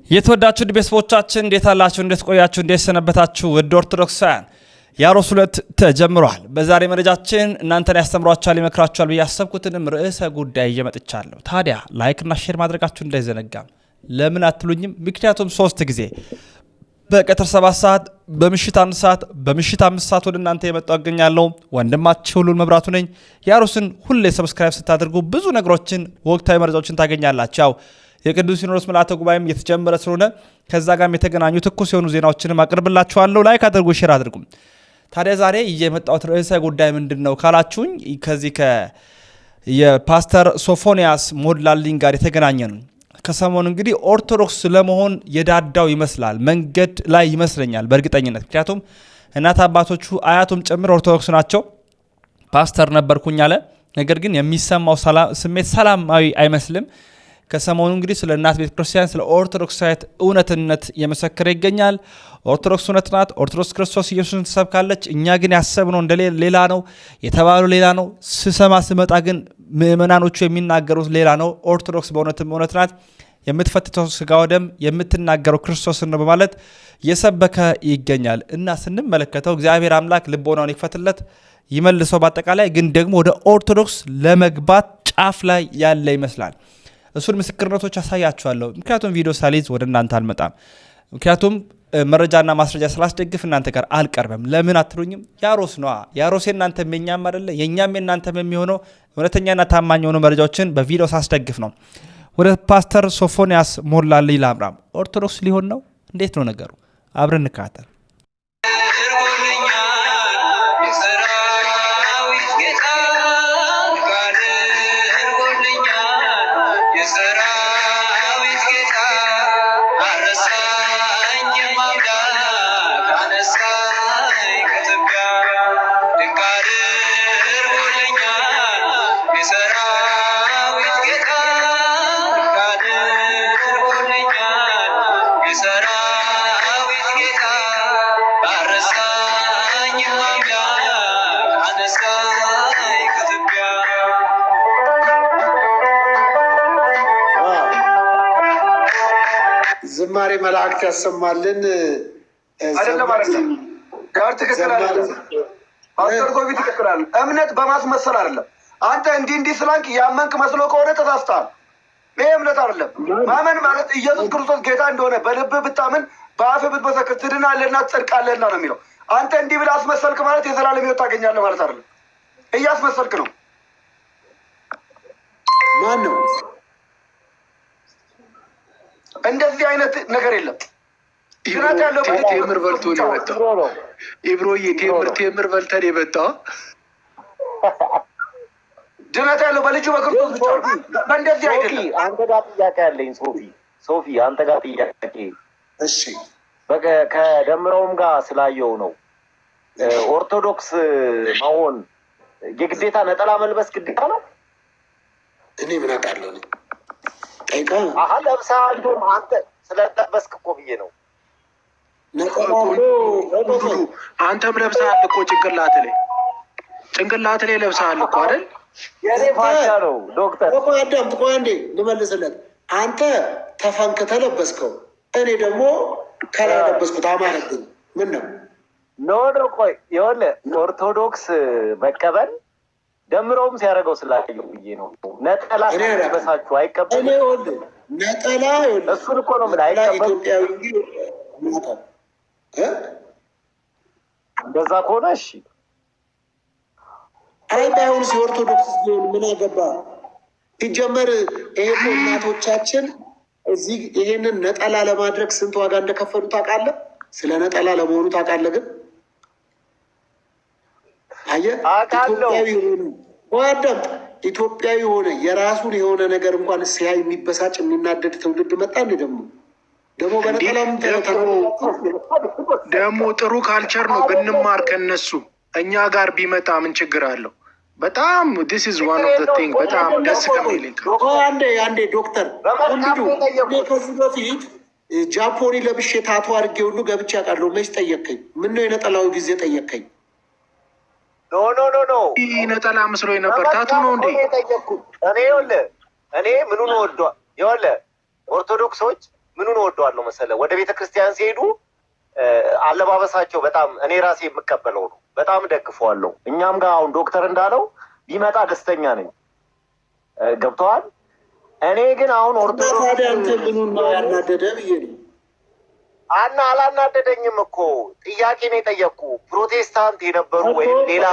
የተወዳችሁ ቤተሰቦቻችን እንዴት አላችሁ? እንዴት ቆያችሁ? እንዴት ሰነበታችሁ? ወደ ኦርቶዶክሳውያን ያሮስ 2 ተጀምሯል። በዛሬ መረጃችን እናንተን ያስተምሯችኋል፣ ይመክራችኋል ብዬ ያሰብኩትንም ርዕሰ ጉዳይ እየመጥቻለሁ። ታዲያ ላይክ እና ሼር ማድረጋችሁ እንዳይዘነጋም። ለምን አትሉኝም? ምክንያቱም 3 ጊዜ በቀትር 7 ሰዓት፣ በምሽት 1 ሰዓት፣ በምሽት 5 ሰዓት ወደ እናንተ የመጣው አገኛለሁ። ወንድማችሁ ሁሉን መብራቱ ነኝ። ያሮስን ሁሌ ሰብስክራይብ ስታደርጉ ብዙ ነገሮችን፣ ወቅታዊ መረጃዎችን ታገኛላችሁ። ያው የቅዱስ ሲኖዶስ ምልዓተ ጉባኤም እየተጀመረ ስለሆነ ከዛ ጋርም የተገናኙ ትኩስ የሆኑ ዜናዎችንም አቀርብላችኋለሁ። ላይክ አድርጉ፣ ሼር አድርጉ። ታዲያ ዛሬ የመጣሁት ርዕሰ ጉዳይ ምንድነው ካላችሁኝ ከዚህ የፓስተር ሶፎንያስ ሞላልኝ ጋር የተገናኘ ነው። ከሰሞኑ እንግዲህ ኦርቶዶክስ ለመሆን የዳዳው ይመስላል፣ መንገድ ላይ ይመስለኛል በእርግጠኝነት። ምክንያቱም እናት አባቶቹ አያቱም ጭምር ኦርቶዶክስ ናቸው። ፓስተር ነበርኩኝ አለ። ነገር ግን የሚሰማው ስሜት ሰላማዊ አይመስልም። ከሰሞኑ እንግዲህ ስለ እናት ቤተ ክርስቲያን ስለ ኦርቶዶክሳዊት እውነትነት የመሰከረ ይገኛል። ኦርቶዶክስ እውነት ናት። ኦርቶዶክስ ክርስቶስ ኢየሱስን ትሰብካለች። እኛ ግን ያሰብነው እንደ ሌላ ነው፣ የተባለው ሌላ ነው። ስመጣ ግን ምእመናኖቹ የሚናገሩት ሌላ ነው። ኦርቶዶክስ በእውነትም እውነት ናት። የምትፈትተው ስጋ ወደም የምትናገረው ክርስቶስን ነው በማለት እየሰበከ ይገኛል። እና ስንመለከተው እግዚአብሔር አምላክ ልቦናውን ይክፈትለት ይመልሰው። በአጠቃላይ ግን ደግሞ ወደ ኦርቶዶክስ ለመግባት ጫፍ ላይ ያለ ይመስላል። እሱን ምስክርነቶች ያሳያችኋለሁ። ምክንያቱም ቪዲዮ ሳሊዝ ወደ እናንተ አልመጣም። ምክንያቱም መረጃና ማስረጃ ስላስደግፍ እናንተ ጋር አልቀርበም። ለምን አትሉኝም? ያሮስ ነዋ። ያሮስ የእናንተ የኛም አይደለ? የኛም የእናንተም የሚሆነው እውነተኛና ታማኝ የሆኑ መረጃዎችን በቪዲዮ ሳስደግፍ ነው። ወደ ፓስተር ሶፎንያስ ሞላልኝ ላምራም። ኦርቶዶክስ ሊሆን ነው? እንዴት ነው ነገሩ? አብረን እንከታተል። ዝማሬ መላእክት ያሰማልን። አይደለም ጋር ትክክል አይደለም። ፓስተር ኮቪ ትክክል አይደለም። እምነት በማስመሰል አይደለም። አንተ እንዲህ ስላንክ ያመንክ መስሎ ከሆነ ተሳስተሃል። ይሄ እምነት አይደለም። ማመን ማለት ኢየሱስ ክርስቶስ ጌታ እንደሆነ በልብህ ብታምን በአፍህ ብትመሰክር ትድናለህና ትጸድቃለህና ነው የሚለው። አንተ እንዲህ ብለህ አስመሰልክ ማለት የዘላለም ሕይወት ታገኛለህ ማለት አይደለም። እያስመሰልክ ነው። ማን ነው? እንደዚህ አይነት ነገር የለም። ቴምር በልቶ ነው የመጣው። ኢብሮዬ ቴምር በልተን የመጣው ድነት ያለው በልጁ በክርስቶስ ብቻ ነው። በእንደዚህ አይደለም። አንተ ጋር ጥያቄ አለኝ ሶፊ አንተ ጋር ጥያቄ። እሺ ከደምረውም ጋር ስላየው ነው። ኦርቶዶክስ መሆን የግዴታ ነጠላ መልበስ ግዴታ ነው? እኔ ምን አውቃለሁ? ለብሰሃል። አንተ ስለለበስክ እኮ ብዬ ነው። አንተም ለብሰሃል እኮ ጭንቅላት ላይ ለብሰሃል እኮ አይደል? የኔ ፋሻ ነው ዶክተር። ቆይ አዳምጥ፣ ቆይ አንዴ ልመልስለት። አንተ ተፈንክተህ ለበስከው፣ እኔ ደግሞ ከላይ ለበስኩት። አማረብኝ። ምን ነው? ኖ ቆይ ይኸውልህ፣ ኦርቶዶክስ መቀበል ደምረውም ሲያደርገው ስላየው ብዬ ነው። ነጠላ በሳችሁ አይቀበል። እኔ ይኸውልህ ነጠላ እሱን እኮ ነው ምን አይቀበል። ኢትዮጵያዊ እንደዛ ከሆነ እሺ። አይ ባይሆን ኦርቶዶክስ ቢሆን ምን አገባ? ሲጀመር ይሄ እናቶቻችን እዚህ ይሄንን ነጠላ ለማድረግ ስንት ዋጋ እንደከፈሉ ታውቃለህ? ስለ ነጠላ ለመሆኑ ታውቃለህ? ግን አየህ ኢትዮጵያዊ ሆነ የራሱን የሆነ ነገር እንኳን ሲያይ የሚበሳጭ የሚናደድ ትውልድ መጣ። ደግሞ በነጠላም ደግሞ ጥሩ ካልቸር ነው ብንማር ከነሱ እኛ ጋር ቢመጣ ምን ችግር አለው? በጣም this is one of the thing በጣም ደስ ከሚለኝ አንዴ ዶክተር ከዚህ በፊት ጃፖኒ ለብሼ ታቱ አድርጌ ሁሉ ገብቼ አውቃለሁ። መች ጠየቀኝ? ምነው የነጠላው ጊዜ ጠየቀኝ? ኖ ነጠላ መስሎኝ ነበር። ታቱ ነው እንዴ? እኔ ምኑን ወዷ ይኸውልህ ኦርቶዶክሶች ምኑን እወደዋለሁ መሰለ? ወደ ቤተ ክርስቲያን ሲሄዱ አለባበሳቸው በጣም እኔ ራሴ የምቀበለው ነው። በጣም ደግፈዋለሁ። እኛም ጋር አሁን ዶክተር እንዳለው ቢመጣ ደስተኛ ነኝ። ገብተዋል። እኔ ግን አሁን ኦርቶዶክስ አንተ ምኑን ነው ያናደደ ብዬ ነው። አላናደደኝም እኮ ጥያቄ ነው የጠየቅኩ። ፕሮቴስታንት የነበሩ ወይም ሌላ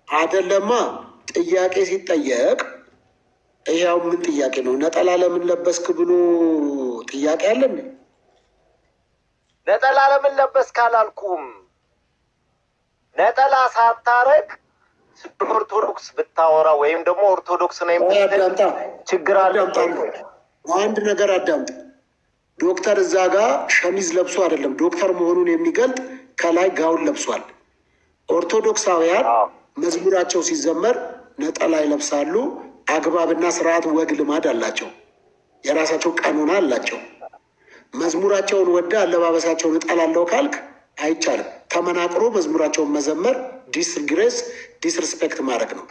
አይደለማ። ጥያቄ ሲጠየቅ ይኸው ምን ጥያቄ ነው? ነጠላ ለምን ለበስክ ብሎ ጥያቄ አለን? ነጠላ ለምን ለበስክ አላልኩም። ነጠላ ሳታረግ ኦርቶዶክስ ብታወራ ወይም ደግሞ ኦርቶዶክስ ነው አዳምጣ፣ ችግር አለ። አንድ ነገር አዳምጥ። ዶክተር እዛ ጋር ሸሚዝ ለብሶ አይደለም ዶክተር መሆኑን የሚገልጥ ከላይ ጋውን ለብሷል። ኦርቶዶክሳውያን መዝሙራቸው ሲዘመር ነጠላ ይለብሳሉ። አግባብና ስርዓት፣ ወግ፣ ልማድ አላቸው። የራሳቸው ቀኖና አላቸው። መዝሙራቸውን ወደ አለባበሳቸውን እጠላለው ካልክ አይቻልም። ተመናቅሮ መዝሙራቸውን መዘመር ዲስግሬስ፣ ዲስሪስፔክት ማድረግ ነው።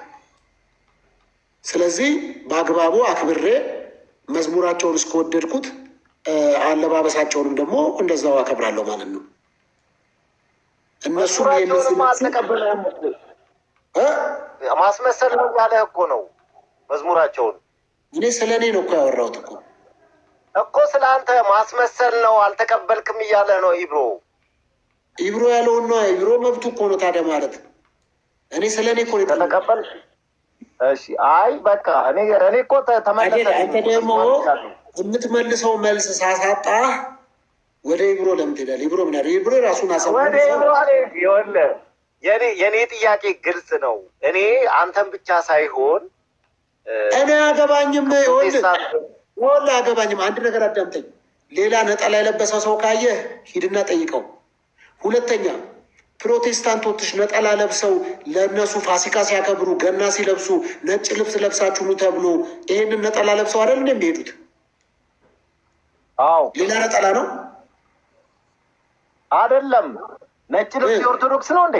ስለዚህ በአግባቡ አክብሬ መዝሙራቸውን እስከወደድኩት አለባበሳቸውንም ደግሞ እንደዛው አከብራለሁ ማለት ነው። እነሱ ማስመሰል ነው ያለ እኮ ነው መዝሙራቸውን። እኔ ስለ እኔ ነው እኮ ያወራሁት እኮ ስለ አንተ ማስመሰል ነው አልተቀበልክም እያለ ነው ኢብሮ ያለውን ነው። ኢብሮ መብቱ እኮ ነው ታዲያ ማለት እኔ ስለ እኔ እኮ ተቀበል። እሺ አይ በቃ እኔ እኮ ተመለሰ። አንተ ደግሞ የምትመልሰው መልስ ሳሳጣ ወደ ኢብሮ ለምን ትሄዳለህ? ኢብሮ ምን ያደርግ? ኢብሮ ራሱን ወደ ኢብሮ ይኸውልህ፣ የኔ ጥያቄ ግልጽ ነው። እኔ አንተን ብቻ ሳይሆን እኔ አገባኝም። ይኸውልህ አገባኝም። አንድ ነገር አዳምጠኝ። ሌላ ነጠላ የለበሰ ሰው ካየህ ሂድና ጠይቀው። ሁለተኛ ፕሮቴስታንቶች ነጠላ ለብሰው ለእነሱ ፋሲካ ሲያከብሩ ገና ሲለብሱ ነጭ ልብስ ለብሳችሁ ኑ ተብሎ ይሄንን ነጠላ ለብሰው አይደል እንደ የሚሄዱት? አዎ ሌላ ነጠላ ነው አይደለም። ነጭ ልብስ የኦርቶዶክስ ነው እንዴ?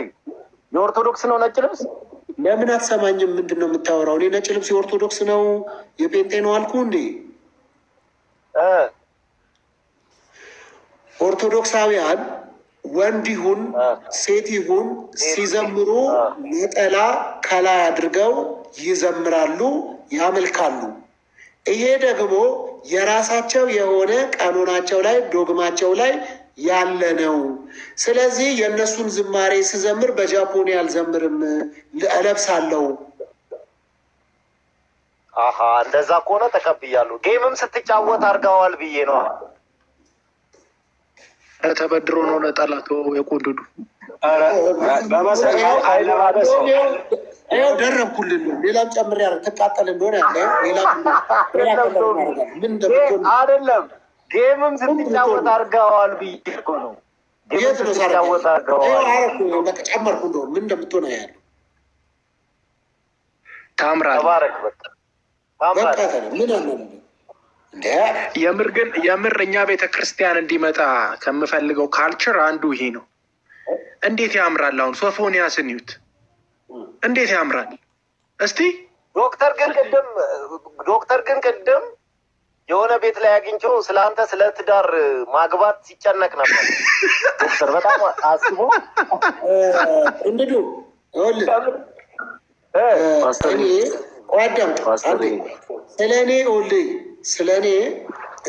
የኦርቶዶክስ ነው ነጭ ልብስ። ለምን አትሰማኝም? ምንድን ነው የምታወራው? እኔ ነጭ ልብስ የኦርቶዶክስ ነው የጴንጤ ነው አልኩ እንዴ? ኦርቶዶክሳውያን ወንድ ይሁን ሴት ይሁን ሲዘምሩ ነጠላ ከላይ አድርገው ይዘምራሉ፣ ያመልካሉ። ይሄ ደግሞ የራሳቸው የሆነ ቀኖናቸው ላይ ዶግማቸው ላይ ያለ ነው። ስለዚህ የእነሱን ዝማሬ ስዘምር በጃፖኒ አልዘምርም፣ እለብሳለሁ። አሀ እንደዛ ከሆነ ተቀብያለሁ። ጌምም ስትጫወት አድርገዋል ብዬ ነው። ተበድሮ ነው ነጠላቶ የቆንድዱ ይኸው ደረብኩልን ነው። ሌላም ጨምር ያለ ትቃጠል እንደሆነ ያለ ምን አይደለም። ጌምም ስትጫወት አድርገዋል ብዬ እኮ ነው። የት ነው ስትጫወት አድርገዋል? ጨመርኩ እንደሆነ ምን እንደምትሆነ ያለው ታምራለህ። ተባረክ በቃ ምን አለ የምር እኛ ቤተ ክርስቲያን እንዲመጣ ከምፈልገው ካልቸር አንዱ ይሄ ነው። እንዴት ያምራል! አሁን ሶፎንያስን እዩት፣ እንዴት ያምራል! እስቲ ዶክተር ግን ቅድም የሆነ ቤት ላይ አግኝቼው ስለ አንተ ስለ ትዳር ማግባት ሲጨነቅ ነበር። ዶክተር በጣም አስቦ እንግዲህ ስለ እኔ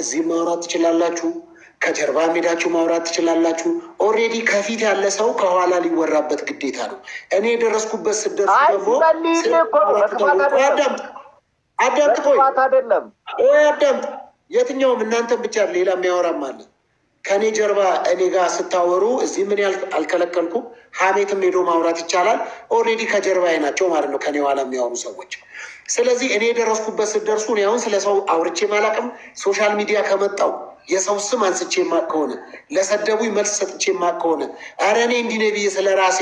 እዚህ ማውራት ትችላላችሁ፣ ከጀርባ ሜዳችሁ ማውራት ትችላላችሁ። ኦልሬዲ ከፊት ያለ ሰው ከኋላ ሊወራበት ግዴታ ነው። እኔ የደረስኩበት ስደርስ ደግሞ አዳምጥ፣ ቆይ አዳምጥ። የትኛውም እናንተን ብቻ ሌላ የሚያወራም አለ። ከእኔ ጀርባ እኔ ጋር ስታወሩ እዚህ ምን ያህል አልከለከልኩም። ሀሜትም ሄዶ ማውራት ይቻላል። ኦልሬዲ ከጀርባዬ ናቸው ማለት ነው ከኔ ኋላ የሚያወሩ ሰዎች። ስለዚህ እኔ የደረስኩበት ስትደርሱ እኔ አሁን ስለ ሰው አውርቼ ማላቅም። ሶሻል ሚዲያ ከመጣው የሰው ስም አንስቼ ማቅ ከሆነ ለሰደቡኝ መልስ ሰጥቼ ማቅ ከሆነ ኧረ እኔ እንዲህ ነኝ ብዬ ስለ ራሴ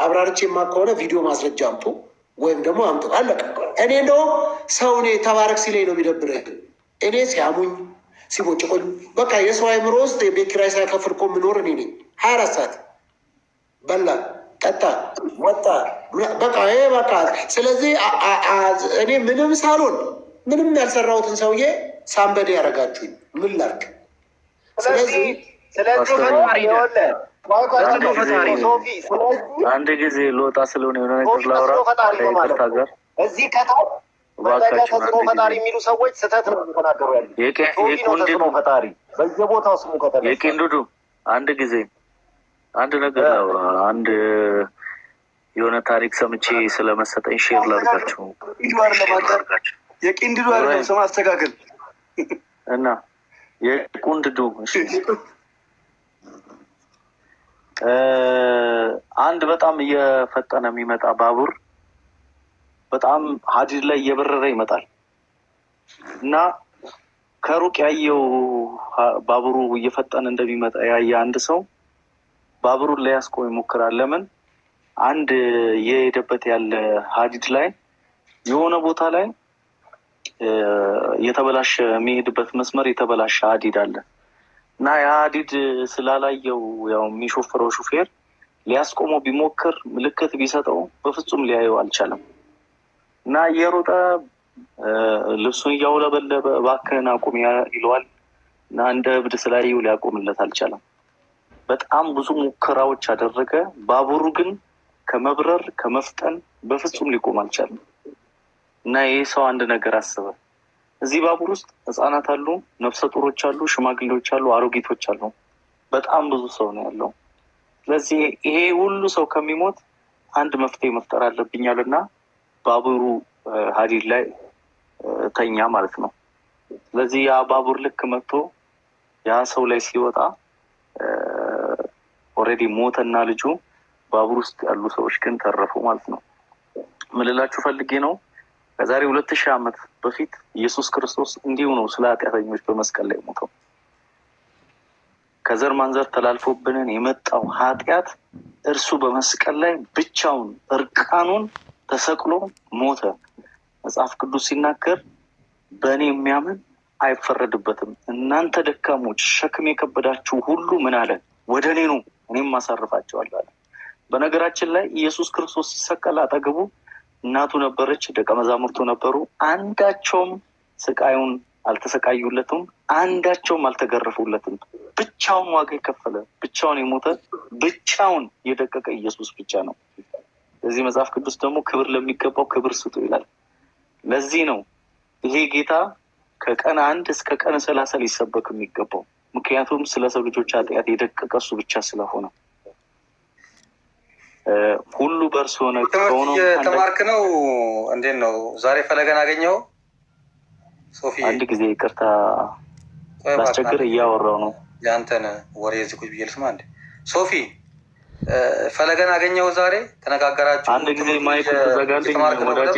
አብራርቼ ማቅ ከሆነ ቪዲዮ ማስረጃ አምጡ ወይም ደግሞ አምጡ። አለቀ። እኔ እንደውም ሰው እኔ ተባረክ ሲለኝ ነው የሚደብረኝ። እኔ ሲያሙኝ ሲቦጭቆኝ በቃ የሰው አይምሮ ውስጥ የቤት ኪራይ ሳይከፍል እኮ የምኖር እኔ ነኝ። 24 ሰዓት በላ ጠጣ ወጣ በቃ ይሄ በቃ። ስለዚህ እኔ ምንም ሳልሆን ምንም ያልሰራሁትን ሰውዬ ሳንበዴ ያደረጋችሁኝ ምን ላድርግ? ስለዚህ አንድ ጊዜ ልወጣ ስለሆነ የሆነ ነገር ላውራ ከይቅርታ ጋር እዚህ ከታች ተጽዕኖ ፈጣሪ የሚሉ ሰዎች ስህተት ነው የተናገሩ ያሉ። ተጽዕኖ ፈጣሪ በየቦታው ስሙ ከተነሳ የቄንዱዱ አንድ ጊዜ አንድ ነገር ላውራ። አንድ የሆነ ታሪክ ሰምቼ ስለመሰጠኝ ሼር ላድርጋችሁ። የቄንዱዱ አይደለም ስም አስተካክል እና የቁንድዱ አንድ በጣም እየፈጠነ የሚመጣ ባቡር በጣም ሀዲድ ላይ እየበረረ ይመጣል እና ከሩቅ ያየው ባቡሩ እየፈጠነ እንደሚመጣ ያየ አንድ ሰው ባቡሩን ሊያስቆም ይሞክራል። ለምን? አንድ የሄደበት ያለ ሀዲድ ላይ የሆነ ቦታ ላይ የተበላሸ የሚሄድበት መስመር የተበላሸ ሀዲድ አለ እና ያ ሀዲድ ስላላየው ያው የሚሾፍረው ሹፌር ሊያስቆመው ቢሞክር ምልክት ቢሰጠው በፍጹም ሊያየው አልቻለም እና እየሮጠ ልብሱን እያውለበለበ እባክህን አቁም ይለዋል እና እንደ እብድ ስላየው ሊያቆምለት አልቻለም። በጣም ብዙ ሙከራዎች አደረገ። ባቡሩ ግን ከመብረር ከመፍጠን በፍጹም ሊቆም አልቻለም እና ይህ ሰው አንድ ነገር አስበ። እዚህ ባቡር ውስጥ ህጻናት አሉ፣ ነፍሰ ጡሮች አሉ፣ ሽማግሌዎች አሉ፣ አሮጊቶች አሉ። በጣም ብዙ ሰው ነው ያለው። ስለዚህ ይሄ ሁሉ ሰው ከሚሞት አንድ መፍትሄ መፍጠር አለብኛል እና ባቡሩ ሀዲድ ላይ ተኛ ማለት ነው። ስለዚህ ያ ባቡር ልክ መጥቶ ያ ሰው ላይ ሲወጣ ኦልሬዲ ሞተና ልጁ ባቡር ውስጥ ያሉ ሰዎች ግን ተረፉ ማለት ነው። ምን ልላችሁ ፈልጌ ነው፣ ከዛሬ 2000 ዓመት በፊት ኢየሱስ ክርስቶስ እንዲሁ ነው ስለ ኃጢአተኞች በመስቀል ላይ ሞተው። ከዘር ማንዘር ተላልፎብንን የመጣው ኃጢአት እርሱ በመስቀል ላይ ብቻውን እርቃኑን ተሰቅሎ ሞተ። መጽሐፍ ቅዱስ ሲናገር በእኔ የሚያምን አይፈረድበትም፣ እናንተ ደካሞች ሸክም የከበዳችሁ ሁሉ ምን አለ? ወደ እኔ ኑ እኔም አሳርፋቸዋለሁ አለ። በነገራችን ላይ ኢየሱስ ክርስቶስ ሲሰቀል አጠገቡ እናቱ ነበረች፣ ደቀ መዛሙርቱ ነበሩ። አንዳቸውም ስቃዩን አልተሰቃዩለትም፣ አንዳቸውም አልተገረፉለትም። ብቻውን ዋጋ የከፈለ ብቻውን የሞተ ብቻውን የደቀቀ ኢየሱስ ብቻ ነው። እዚህ መጽሐፍ ቅዱስ ደግሞ ክብር ለሚገባው ክብር ስጡ ይላል። ለዚህ ነው ይሄ ጌታ ከቀን 1 እስከ ቀን 30 ሊሰበክ የሚገባው። ምክንያቱም ስለ ሰው ልጆች ኃጢአት የደቀቀ እሱ ብቻ ስለሆነ ሁሉ በእርሱ ሆነ። ተማርክ ነው? እንዴት ነው ዛሬ ፈለገን አገኘው? ሶፊ አንድ ጊዜ ይቅርታ ላስቸግር እያወራው ነው። ያንተን ወሬ እዚህ ቁጭ ብዬ ልስማ እንዴ? ሶፊ ፈለገን አገኘው ዛሬ ተነጋገራችሁ? አንድ ጊዜ ማይክ ተዘጋልኝ ወዳጄ።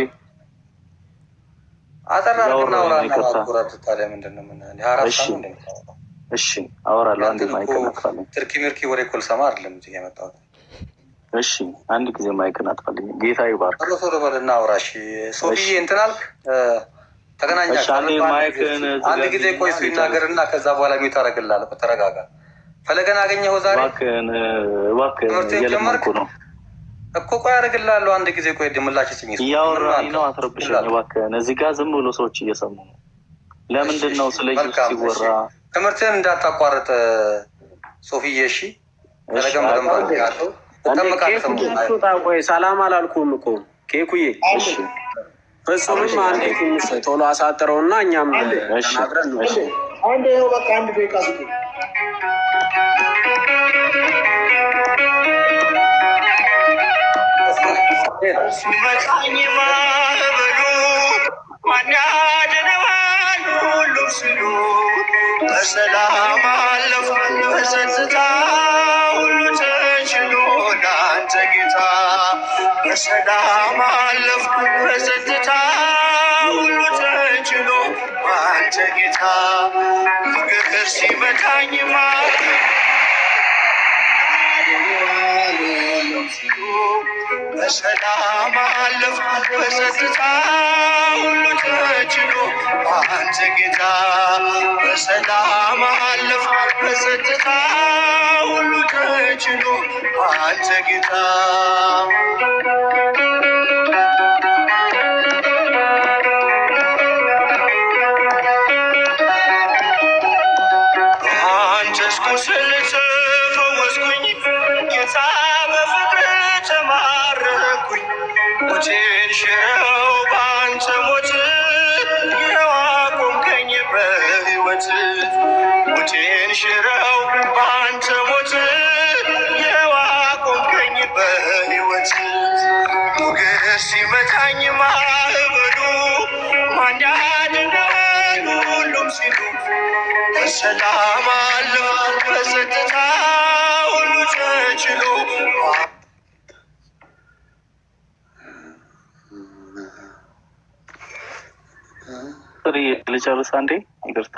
አጠራርና አውራና አቁራት ታዲያ ምንድነው? ምን ያራሳ ነው? እሺ አወራለሁ። አንድ ማይክ ነጥፋለኝ። ትርኪ ምርኪ ወሬ ኮል ሰማ አይደለም እዚህ የመጣው። እሺ አንድ ጊዜ ማይክ ነጥፋለኝ። ጌታ ይባርክ። ቶሎ በልና አውራሽ ሶፊ እንትን አልክ ተገናኛችሁ? አንድ ጊዜ ቆይ እሱ ይናገርና ከዛ በኋላ ሚውት አደርግልሃለሁ። ተረጋጋ። ፈለገን አገኘኸው ዛሬ? እባክህን እየለመንኩ ነው እኮ። ቆይ አደርግልሃለሁ። አንድ ጊዜ ቆይ ድምላሽ ስኝ። እያወራኝ ነው፣ አትረብሽኝ እባክህን። እዚህ ጋር ዝም ብሎ ሰዎች እየሰሙ ነው። ለምንድን ነው ስለ ኢየሱስ ሲወራ? ትምህርትህን እንዳታቋርጥ ሶፊዬ። እሺ ፈለገን በደንብ ያለው ቆይ ሰላም አላልኩም እኮ ኬኩዬ። እሺ ፍጹምም አንዴ ትንሽ ቶሎ አሳጥረውና እኛም ተናግረን ነው። አንዴ ነው በቃ አንድ ደቂቃ ስጡ። ሲመጣኝ ማዕበሉ ማን ያድነዋል? ሁሉም ሲሉ በሰላም አለፉ በጸጥታ ሁሉ ተችሎ ለአንተ ጌታ። በሰላም አለፉ በጸጥታ ሁሉ ተችሎ ለአንተ ጌታ። ፍቅር ሲመታኝ በሰላም አለፍ በጸጥታ ሁሉ ተችሎ አንተ ጌታ። በሰላም አለፍ በጸጥታ ሁሉ ተችሎ አንተ ጌታ። ሞቴን ሽረው በአንተ ሞት የዋቆምከኝ በሕይወት ሞገስ ሲመታኝ ማዕበሉ ማን ያድናል ሁሉም ሲሉ በሰላም አለፍ በጸጥታ ሁሉ ተችሎ ልጨርስ አንዴ ይቅርታ።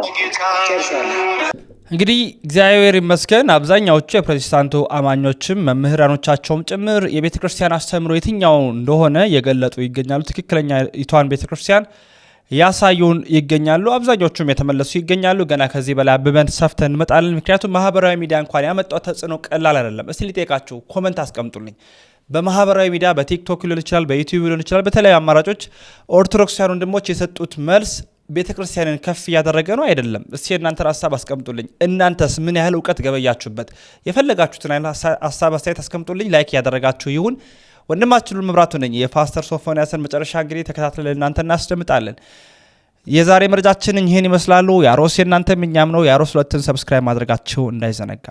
እንግዲህ እግዚአብሔር ይመስገን አብዛኛዎቹ የፕሮቴስታንቱ አማኞችም መምህራኖቻቸውም ጭምር የቤተ ክርስቲያን አስተምሮ የትኛው እንደሆነ የገለጡ ይገኛሉ። ትክክለኛ ኢቷን ቤተ ክርስቲያን ያሳዩን ይገኛሉ። አብዛኞቹም የተመለሱ ይገኛሉ። ገና ከዚህ በላይ አብበን ሰፍተን እንመጣለን። ምክንያቱም ማህበራዊ ሚዲያ እንኳን ያመጣው ተጽዕኖ ቀላል አይደለም። እስቲ ልጠይቃችሁ፣ ኮመንት አስቀምጡልኝ። በማህበራዊ ሚዲያ በቲክቶክ ሊሆን ይችላል፣ በዩቲዩብ ሊሆን ይችላል፣ በተለያዩ አማራጮች ኦርቶዶክሳውያን ወንድሞች የሰጡት መልስ ቤተ ክርስቲያንን ከፍ እያደረገ ነው አይደለም? እስቲ እናንተ ሀሳብ አስቀምጡልኝ። እናንተስ ምን ያህል እውቀት ገበያችሁበት? የፈለጋችሁትን ሀሳብ አስተያየት አስቀምጡልኝ። ላይክ እያደረጋችሁ ይሁን። ወንድማችሁ መብራቱ ነኝ። የፓስተር ሶፎንያስን መጨረሻ እንግዲህ ተከታትለን እናንተ እናስደምጣለን። የዛሬ መረጃችን ይህን ይመስላሉ። ያሮስ የእናንተም እኛም ነው። ያሮስ 2ን ሰብስክራይብ ማድረጋችሁ እንዳይዘነጋ።